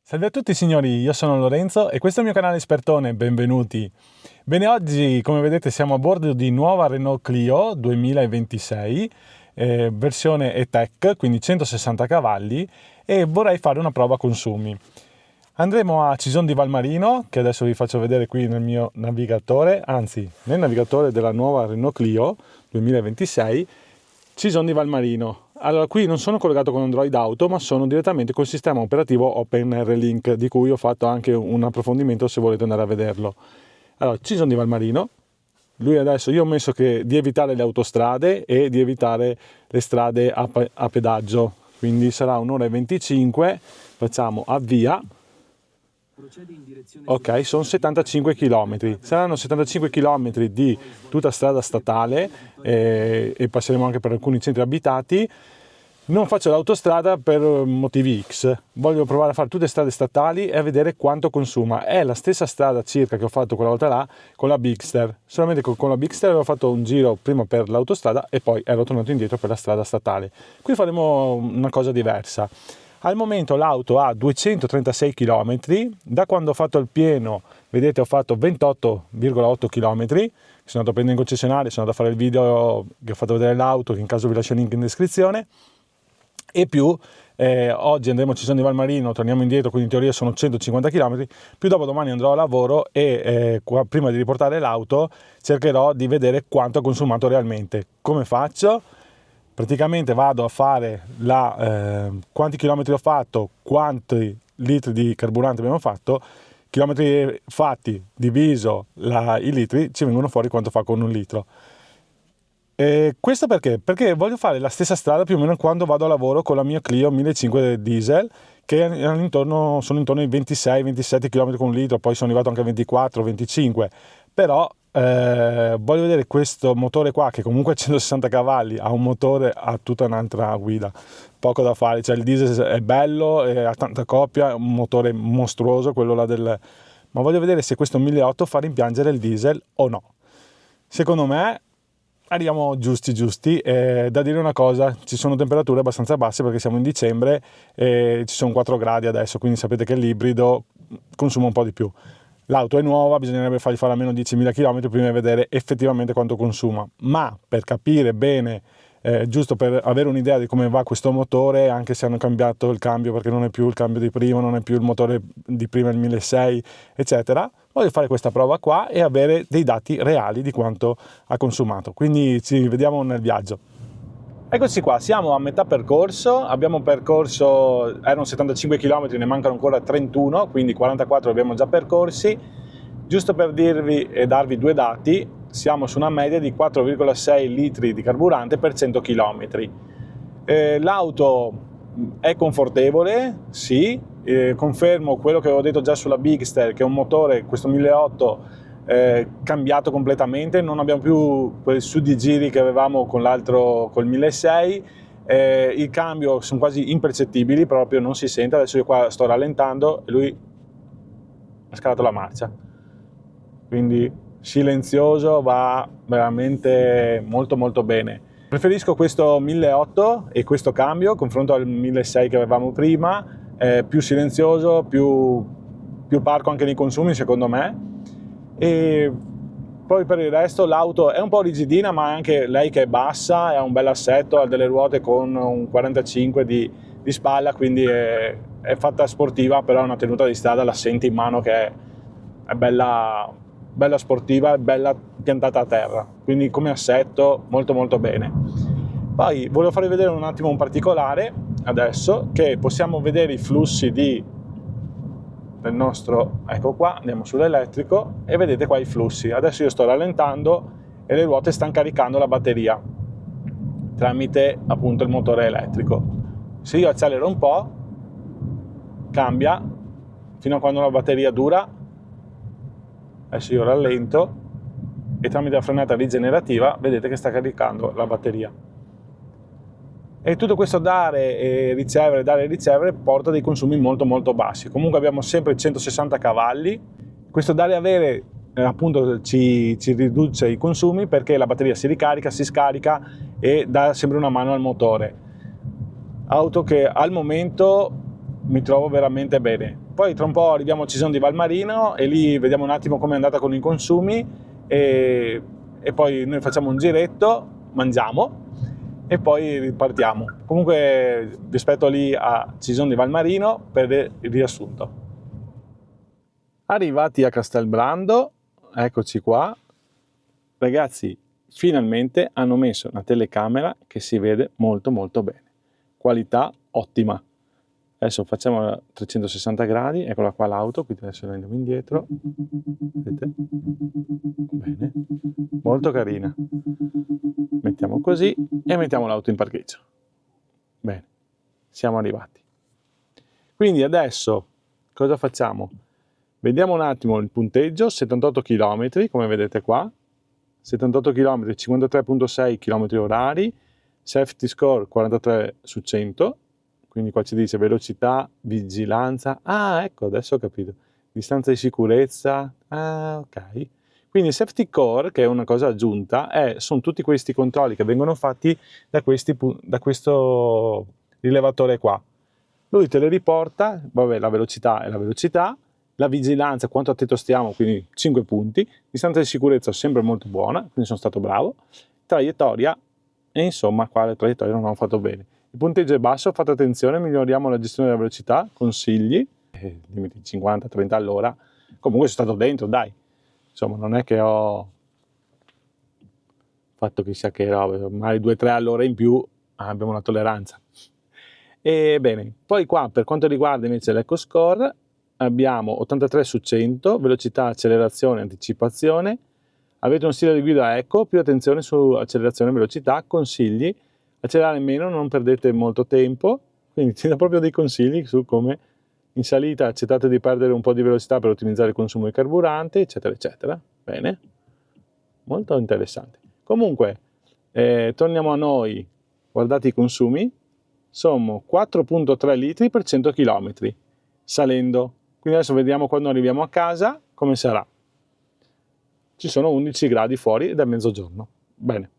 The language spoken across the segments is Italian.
Salve a tutti signori, io sono Lorenzo e questo è il mio canale Espertone, benvenuti. Bene, oggi come vedete siamo a bordo di nuova Renault Clio 2026, versione E-Tech, quindi 160 cavalli, e vorrei fare una prova consumi. Andremo a Cison di Valmarino, che adesso vi faccio vedere qui nel mio navigatore, anzi nel navigatore della nuova Renault Clio 2026, Cison di Valmarino. Allora, qui non sono collegato con Android Auto, ma sono direttamente col sistema operativo OpenRLink, di cui ho fatto anche un approfondimento se volete andare a vederlo. Allora, Cison di Valmarino, lui adesso, io ho messo di evitare le autostrade e di evitare le strade a pedaggio, quindi sarà un'ora e 25, facciamo avvia. Ok, sono 75 km, saranno 75 km di tutta strada statale e passeremo anche per alcuni centri abitati. Non faccio l'autostrada per motivi X, voglio provare a fare tutte strade statali e a vedere quanto consuma. È la stessa strada circa che ho fatto quella volta là con la Bigster, solamente con la Bigster avevo fatto un giro prima per l'autostrada e poi ero tornato indietro per la strada statale. Qui faremo una cosa diversa. Al momento l'auto ha 236 km, da quando ho fatto il pieno, vedete, ho fatto 28,8 km, sono andato a prendere in concessionaria, sono andato a fare il video che ho fatto vedere l'auto, che in caso vi lascio il link in descrizione, e più oggi andremo a Cison di Valmarino, torniamo indietro, quindi in teoria sono 150 km, più dopo domani andrò a lavoro e prima di riportare l'auto cercherò di vedere quanto ha consumato realmente. Come faccio? Praticamente vado a fare quanti chilometri ho fatto, quanti litri di carburante abbiamo fatto, chilometri fatti diviso i litri, ci vengono fuori quanto fa con un litro. E questo perché? Perché voglio fare la stessa strada più o meno quando vado a lavoro con la mia Clio 1500 diesel, che sono intorno ai 26-27 km con un litro, poi sono arrivato anche a 24-25, però voglio vedere questo motore qua, che comunque ha 160 cavalli, ha un motore, ha tutta un'altra guida, poco da fare, cioè il diesel è bello, ha tanta coppia, è un motore mostruoso quello là ma voglio vedere se questo 1.800 fa rimpiangere il diesel o no. Secondo me arriviamo giusti, da dire una cosa, ci sono temperature abbastanza basse perché siamo in dicembre e ci sono 4 gradi adesso, quindi sapete che l'ibrido consuma un po' di più. L'auto è nuova, bisognerebbe fargli fare almeno 10.000 km prima di vedere effettivamente quanto consuma, ma per capire bene, giusto per avere un'idea di come va questo motore, anche se hanno cambiato il cambio perché non è più il cambio di prima, non è più il motore di prima, il 1.600, eccetera, voglio fare questa prova qua e avere dei dati reali di quanto ha consumato. Quindi ci vediamo nel viaggio. Eccoci qua, siamo a metà percorso, abbiamo percorso, erano 75 km, ne mancano ancora 31, quindi 44 li abbiamo già percorsi. Giusto per dirvi e darvi due dati, siamo su una media di 4,6 litri di carburante per 100 km. L'auto è confortevole, sì, confermo quello che avevo detto già sulla Bigster, che è un motore, questo 1.800, cambiato completamente, non abbiamo più quel su di giri che avevamo con l'altro, col 1.600, il cambio sono quasi impercettibili, proprio non si sente. Adesso io qua sto rallentando e lui ha scalato la marcia, quindi silenzioso, va veramente molto bene. Preferisco questo 1.800 e questo cambio confronto al 1.600 che avevamo prima, più silenzioso, più parco anche nei consumi secondo me. E poi per il resto l'auto è un po' rigidina, ma anche lei che è bassa, ha un bel assetto, ha delle ruote con un 45 di spalla, quindi è fatta sportiva, però è una tenuta di strada, la senti in mano che è bella sportiva e bella piantata a terra, quindi come assetto molto bene. Poi volevo farvi vedere un attimo un particolare adesso, che possiamo vedere i flussi del nostro, ecco qua, andiamo sull'elettrico e vedete qua i flussi. Adesso io sto rallentando e le ruote stanno caricando la batteria tramite appunto il motore elettrico. Se io accelero un po', cambia fino a quando la batteria dura. Adesso io rallento e tramite la frenata rigenerativa vedete che sta caricando la batteria. E tutto questo dare e ricevere porta dei consumi molto bassi. Comunque abbiamo sempre 160 cavalli. Questo dare e avere appunto ci riduce i consumi, perché la batteria si ricarica, si scarica e dà sempre una mano al motore. Auto che al momento mi trovo veramente bene. Poi tra un po' arriviamo a Cison di Valmarino e lì vediamo un attimo come è andata con i consumi e poi noi facciamo un giretto, mangiamo e poi ripartiamo. Comunque vi aspetto lì a Cison di Valmarino per il riassunto. Arrivati a Castelbrando, eccoci qua, ragazzi, finalmente hanno messo una telecamera che si vede molto molto bene, qualità ottima. Adesso facciamo a 360 gradi, eccola qua l'auto, quindi adesso la andiamo indietro, vedete? Bene, molto carina. Mettiamo così e mettiamo l'auto in parcheggio. Bene, siamo arrivati. Quindi adesso cosa facciamo? Vediamo un attimo il punteggio, 78 km, come vedete qua, 78 km, 53,6 km orari, safety score 43 su 100, quindi qua ci dice velocità, vigilanza, ecco adesso ho capito, distanza di sicurezza, ok. Quindi il safety core, che è una cosa aggiunta, sono tutti questi controlli che vengono fatti da questo rilevatore qua. Lui te le riporta, vabbè, la velocità è la velocità, la vigilanza, quanto attento stiamo, quindi 5 punti, distanza di sicurezza sempre molto buona, quindi sono stato bravo, traiettoria, e insomma qua le traiettorie non hanno fatto bene. Il punteggio è basso, fate attenzione, miglioriamo la gestione della velocità, consigli, limiti 50-30 all'ora, comunque sono stato dentro, dai, insomma non è che ho fatto chissà che roba, magari 2-3 all'ora in più abbiamo una tolleranza. E bene, poi qua per quanto riguarda invece l'Eco Score abbiamo 83 su 100, velocità, accelerazione, anticipazione, avete uno stile di guida eco, più attenzione su accelerazione e velocità, consigli, accelerare meno, non perdete molto tempo, quindi ti dà proprio dei consigli su come in salita accettate di perdere un po' di velocità per ottimizzare il consumo di carburante, eccetera, eccetera. Bene, molto interessante. Comunque, torniamo a noi, guardate i consumi, sono 4,3 litri per 100 km, salendo. Quindi adesso vediamo quando arriviamo a casa come sarà. Ci sono 11 gradi fuori ed è mezzogiorno. Bene.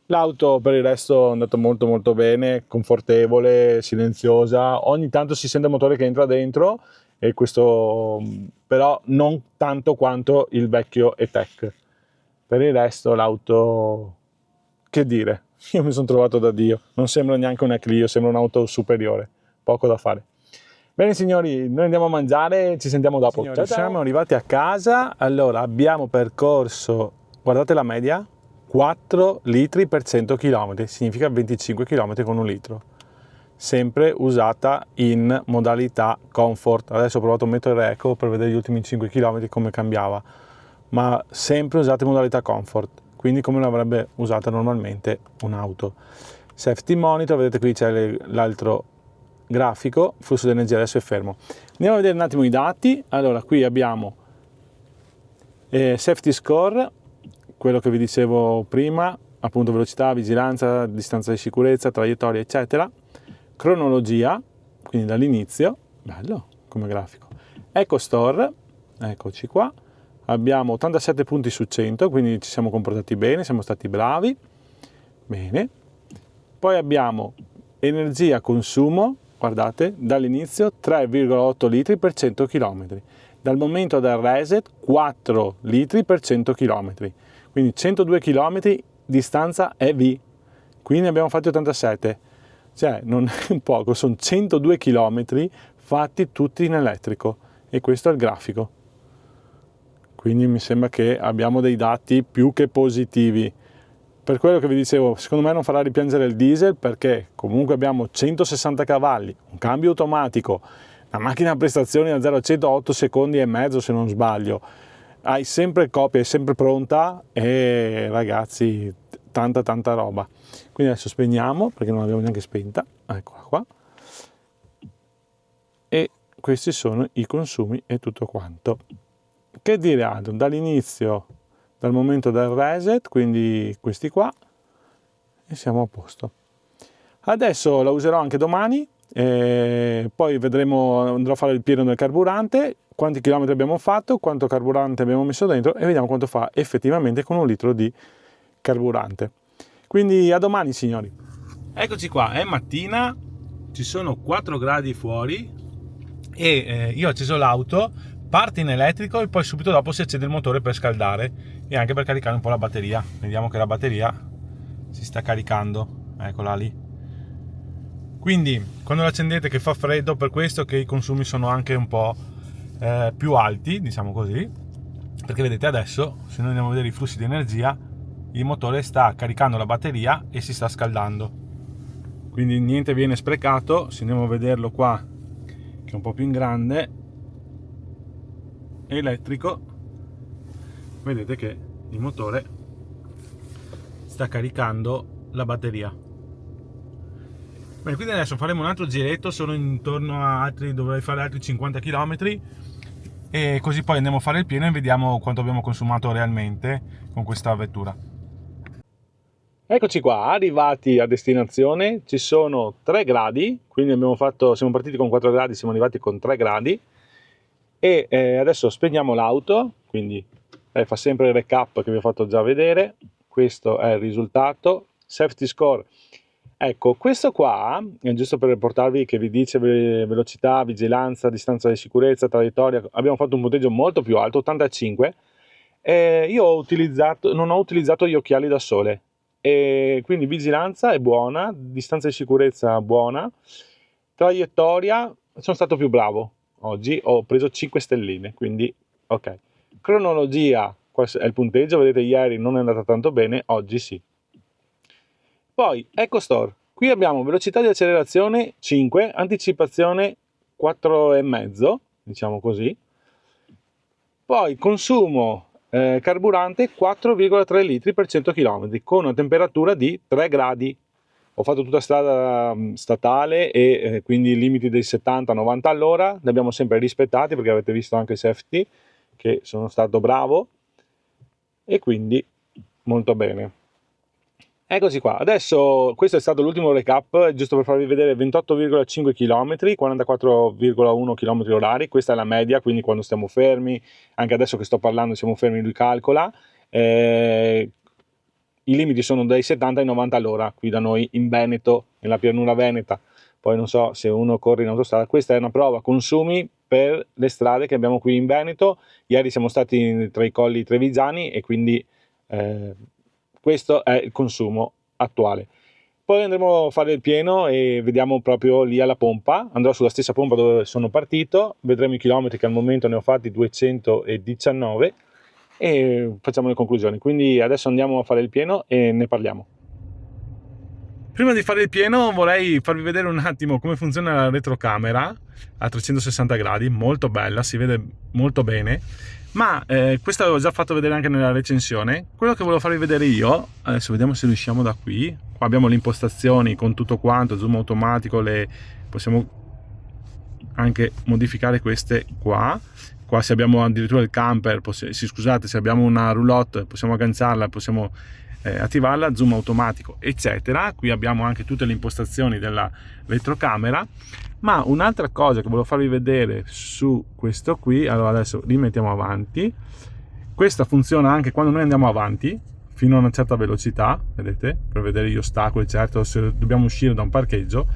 L'auto per il resto è andata molto molto bene, confortevole, silenziosa. Ogni tanto si sente il motore che entra dentro, e questo però non tanto quanto il vecchio E-Tech. Per il resto l'auto, che dire, io mi sono trovato da Dio. Non sembra neanche una Clio, sembra un'auto superiore. Poco da fare. Bene signori, noi andiamo a mangiare, ci sentiamo dopo. Signori, ciao, ciao. Siamo arrivati a casa, allora abbiamo percorso, guardate la media, 4 litri per 100 km, significa 25 km con un litro. Sempre usata in modalità comfort. Adesso ho provato a mettere eco per vedere gli ultimi 5 km come cambiava, ma sempre usata in modalità comfort, quindi come l'avrebbe usata normalmente un'auto. Safety monitor, vedete qui c'è l'altro grafico, flusso di energia adesso è fermo. Andiamo a vedere un attimo i dati. Allora qui abbiamo safety score, quello che vi dicevo prima, appunto velocità, vigilanza, distanza di sicurezza, traiettoria eccetera, cronologia, quindi dall'inizio, bello come grafico, Eco Store, eccoci qua, abbiamo 87 punti su 100, quindi ci siamo comportati bene, siamo stati bravi, bene. Poi abbiamo energia consumo, guardate, dall'inizio 3,8 litri per 100 km, dal momento del reset 4 litri per 100 km, quindi 102 km distanza EV, quindi abbiamo fatti 87, cioè non è un poco, sono 102 km fatti tutti in elettrico, e questo è il grafico, quindi mi sembra che abbiamo dei dati più che positivi. Per quello che vi dicevo, secondo me non farà ripiangere il diesel, perché comunque abbiamo 160 cavalli, un cambio automatico, una macchina a prestazioni da 0 a 100 8 secondi e mezzo se non sbaglio, hai sempre copia, è sempre pronta, e ragazzi tanta roba. Quindi adesso spegniamo perché non l'abbiamo neanche spenta, eccola qua, e questi sono i consumi e tutto quanto. Che dire altro? Dall'inizio, dal momento del reset, quindi questi qua, e siamo a posto. Adesso la userò anche domani, poi vedremo, andrò a fare il pieno del carburante, quanti chilometri abbiamo fatto, quanto carburante abbiamo messo dentro e vediamo quanto fa effettivamente con 1 litro di carburante. Quindi a domani, signori. Eccoci qua, è mattina, ci sono 4 gradi fuori e io ho acceso l'auto, parte in elettrico e poi subito dopo si accende il motore per scaldare e anche per caricare un po' la batteria. Vediamo che la batteria si sta caricando, eccola lì. Quindi quando la accendete che fa freddo, per questo che i consumi sono anche un po' più alti, diciamo così, perché vedete adesso, se noi andiamo a vedere i flussi di energia, il motore sta caricando la batteria e si sta scaldando, quindi niente viene sprecato. Se andiamo a vederlo qua, che è un po' più in grande, elettrico, vedete che il motore sta caricando la batteria. Bene, quindi adesso faremo un altro giretto, sono intorno a altri, dovrei fare altri 50 km e così poi andiamo a fare il pieno e vediamo quanto abbiamo consumato realmente con questa vettura. Eccoci qua, arrivati a destinazione, ci sono 3 gradi, quindi siamo partiti con 4 gradi, siamo arrivati con 3 gradi e adesso spegniamo l'auto, quindi fa sempre il recap che vi ho fatto già vedere. Questo è il risultato, safety score. Ecco, questo qua è giusto per portarvi, che vi dice velocità, vigilanza, distanza di sicurezza, traiettoria. Abbiamo fatto un punteggio molto più alto, 85. Io non ho utilizzato gli occhiali da sole, e quindi vigilanza è buona, distanza di sicurezza buona, traiettoria sono stato più bravo oggi, ho preso 5 stelline, quindi ok. Cronologia, questo è il punteggio, vedete ieri non è andata tanto bene, oggi sì. Poi EcoStore, qui abbiamo velocità di accelerazione 5, anticipazione 4,5, diciamo così. Poi consumo carburante 4,3 litri per 100 km con una temperatura di 3 gradi. Ho fatto tutta strada statale e quindi i limiti dei 70-90 all'ora li abbiamo sempre rispettati, perché avete visto anche i safety che sono stato bravo e quindi molto bene. Eccoci qua, adesso questo è stato l'ultimo recap, giusto per farvi vedere 28,5 km, 44,1 km orari, questa è la media, quindi quando stiamo fermi, anche adesso che sto parlando siamo fermi, lui calcola, i limiti sono dai 70 ai 90 all'ora, qui da noi in Veneto, nella pianura veneta, poi non so se uno corre in autostrada, questa è una prova consumi per le strade che abbiamo qui in Veneto, ieri siamo stati tra i colli trevigiani e quindi questo è il consumo attuale. Poi andremo a fare il pieno e vediamo proprio lì alla pompa, andrò sulla stessa pompa dove sono partito, vedremo i chilometri che al momento ne ho fatti 219 e facciamo le conclusioni. Quindi adesso andiamo a fare il pieno e ne parliamo. Prima di fare il pieno vorrei farvi vedere un attimo come funziona la retrocamera a 360 gradi, molto bella, si vede molto bene, ma questo l'avevo già fatto vedere anche nella recensione. Quello che volevo farvi vedere io, adesso vediamo se riusciamo da qui, qua abbiamo le impostazioni con tutto quanto, zoom automatico, possiamo anche modificare queste qua se abbiamo addirittura il camper, scusate, se abbiamo una roulotte possiamo agganciarla, possiamo attivarla, zoom automatico eccetera. Qui abbiamo anche tutte le impostazioni della retrocamera, ma un'altra cosa che volevo farvi vedere su questo qui, allora adesso li mettiamo avanti, questa funziona anche quando noi andiamo avanti fino a una certa velocità, vedete, per vedere gli ostacoli, certo, se dobbiamo uscire da un parcheggio.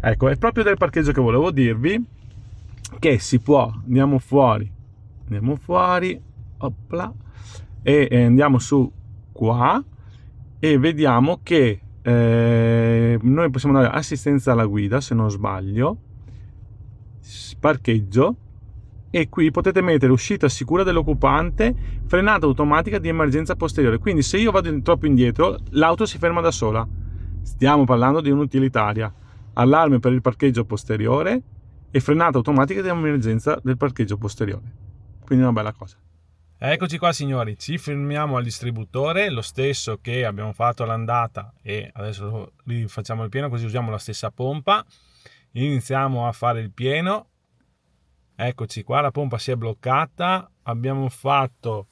Ecco, è proprio del parcheggio che volevo dirvi, che si può, andiamo fuori, opla, e andiamo su qua e vediamo che noi possiamo dare assistenza alla guida, se non sbaglio, parcheggio, e qui potete mettere uscita sicura dell'occupante, frenata automatica di emergenza posteriore, quindi se io vado troppo indietro l'auto si ferma da sola. Stiamo parlando di un'utilitaria, allarme per il parcheggio posteriore e frenata automatica di emergenza del parcheggio posteriore, quindi una bella cosa. Eccoci qua signori, ci fermiamo al distributore, lo stesso che abbiamo fatto all'andata, e adesso rifacciamo il pieno così usiamo la stessa pompa. Iniziamo a fare il pieno. Eccoci qua, la pompa si è bloccata, abbiamo fatto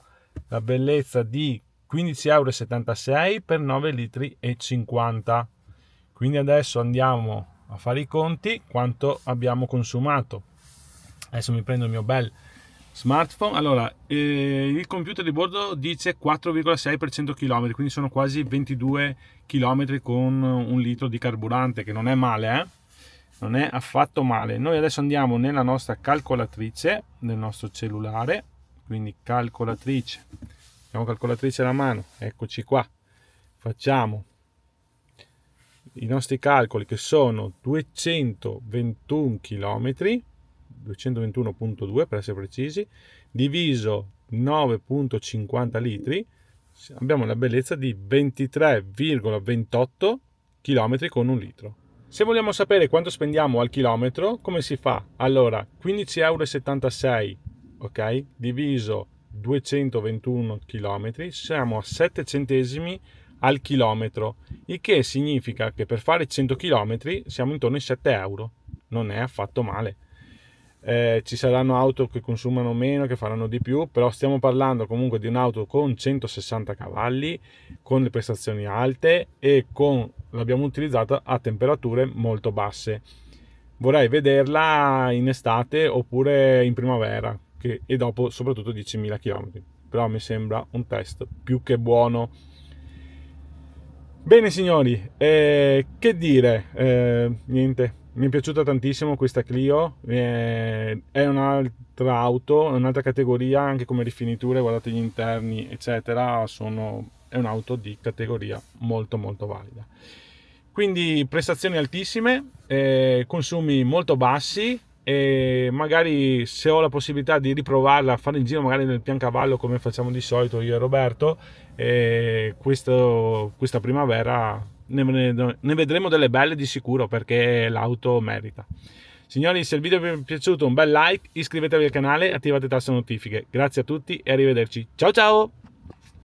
la bellezza di 15,76 € per 9,50 litri. Quindi adesso andiamo a fare i conti, quanto abbiamo consumato. Adesso mi prendo il mio bel Smartphone, allora, il computer di bordo dice 4,6 per 100 km, quindi sono quasi 22 km con 1 litro di carburante, che non è male, non è affatto male. Noi adesso andiamo nella nostra calcolatrice del nostro cellulare, quindi calcolatrice, abbiamo calcolatrice alla mano, eccoci qua, facciamo i nostri calcoli che sono 221 km, 221,2 per essere precisi, diviso 9,50 litri, abbiamo la bellezza di 23,28 km con 1 litro. Se vogliamo sapere quanto spendiamo al chilometro, come si fa? Allora, 15,76 euro, ok? Diviso 221 km, siamo a 7 centesimi al chilometro, il che significa che per fare 100 km siamo intorno ai 7 euro. Non è affatto male. Ci saranno auto che consumano meno, che faranno di più, però stiamo parlando comunque di un'auto con 160 cavalli, con le prestazioni alte e l'abbiamo utilizzata a temperature molto basse. Vorrei vederla in estate oppure in primavera e dopo soprattutto 10.000 km, però mi sembra un test più che buono. Bene signori, che dire, niente, mi è piaciuta tantissimo questa Clio, è un'altra auto, un'altra categoria anche come rifiniture, guardate gli interni eccetera, è un'auto di categoria molto molto valida. Quindi prestazioni altissime, consumi molto bassi e magari se ho la possibilità di riprovarla a fare in giro magari nel piancavallo come facciamo di solito io e Roberto, questa primavera ne vedremo delle belle di sicuro perché l'auto merita. Signori, se il video vi è piaciuto un bel like, iscrivetevi al canale e attivate tasto notifiche. Grazie a tutti e arrivederci. Ciao ciao!